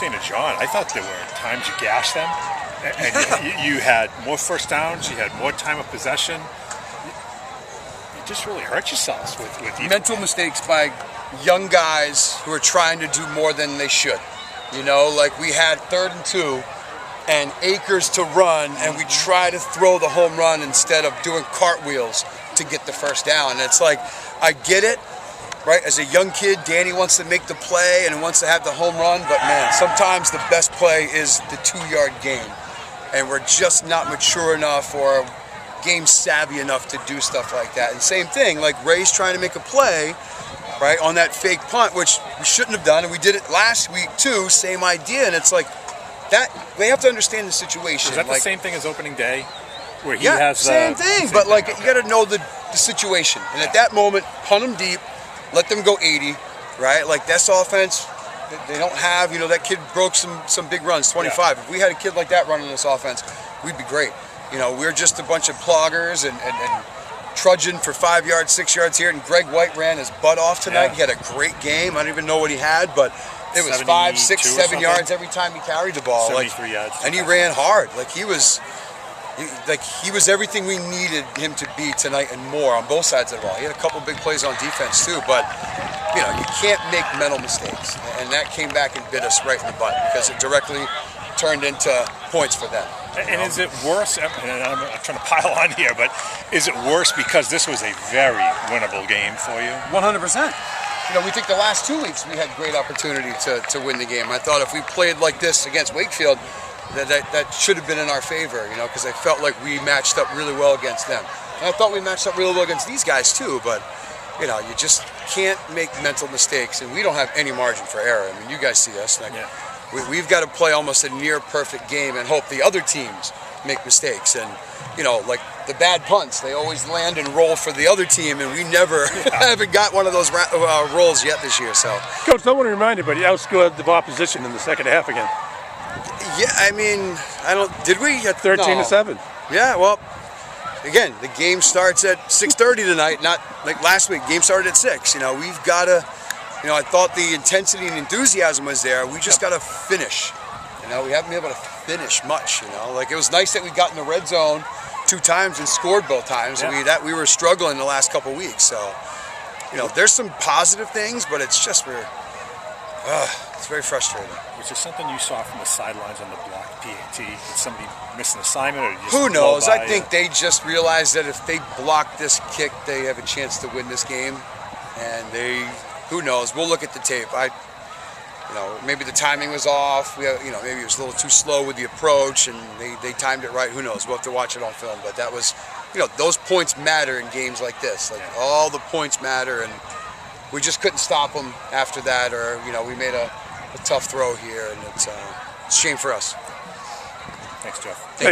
saying to John, I thought there were times you gashed them, and you had more first downs, you had more time of possession. You just really hurt yourselves with mental mistakes by young guys who are trying to do more than they should. You know, like we had 3rd and 2 and acres to run, and we try to throw the home run instead of doing cartwheels to get the first down. And it's like, I get it, right? As a young kid, Danny wants to make the play and wants to have the home run, but man, sometimes the best play is the 2-yard gain. And we're just not mature enough or game savvy enough to do stuff like that. And same thing, like Ray's trying to make a play, right, on that fake punt, which we shouldn't have done, and we did it last week too, same idea. And it's like, that they have to understand the situation. Is that like, the same thing as opening day, where he yeah, has same thing? But like, you got to know the situation. And at that moment, punt them deep, let them go 80, right? Like this offense, they don't have. You know, that kid broke some big runs, 25. Yeah. If we had a kid like that running this offense, we'd be great. You know, we're just a bunch of ploggers and trudging for 5 yards, 6 yards here. And Greg White ran his butt off tonight. Yeah. He had a great game. I don't even know what he had, but it was 5, 6, 7 yards every time he carried the ball. 73 yards. And he ran hard. Like he was everything we needed him to be tonight and more on both sides of the ball. He had a couple big plays on defense too, but you know, you can't make mental mistakes. And that came back and bit us right in the butt because it directly turned into points for them. And is it worse, and I'm trying to pile on here, but is it worse because this was a very winnable game for you? 100%. You know, we think the last 2 weeks we had great opportunity to win the game. I thought if we played like this against Wakefield, that should have been in our favor, you know, because I felt like we matched up really well against them. And I thought we matched up really well against these guys too, but, you know, you just can't make mental mistakes, and we don't have any margin for error. I mean, you guys see us. Like, yeah. We've got to play almost a near-perfect game and hope the other teams make mistakes. And, you know, like the bad punts, they always land and roll for the other team, and we never haven't got one of those rolls yet this year. So, Coach, I want to remind you, but you outscored the opposition in the second half again. Yeah, I mean, did we? 13-7. Yeah, well, again, the game starts at 6:30 tonight, not like last week. Game started at 6. You know, we've got to, you know, I thought the intensity and enthusiasm was there. We just got to finish. You know, we haven't been able to finish much, you know. Like, it was nice that we got in the red zone 2 times and scored both times. Yeah. We were struggling the last couple of weeks. So, you know, there's some positive things, but it's just it's very frustrating. Was there something you saw from the sidelines on the block PAT? Did somebody miss an assignment? Or just who knows? I think they just realized that if they block this kick, they have a chance to win this game. And who knows? We'll look at the tape. You know, maybe the timing was off. You know, maybe it was a little too slow with the approach, and they timed it right. Who knows? We'll have to watch it on film. But that was, you know, those points matter in games like this. Like, all the points matter, and we just couldn't stop them after that. Or, you know, we made a tough throw here, and it's a shame for us. Thanks, Jeff. Thank you.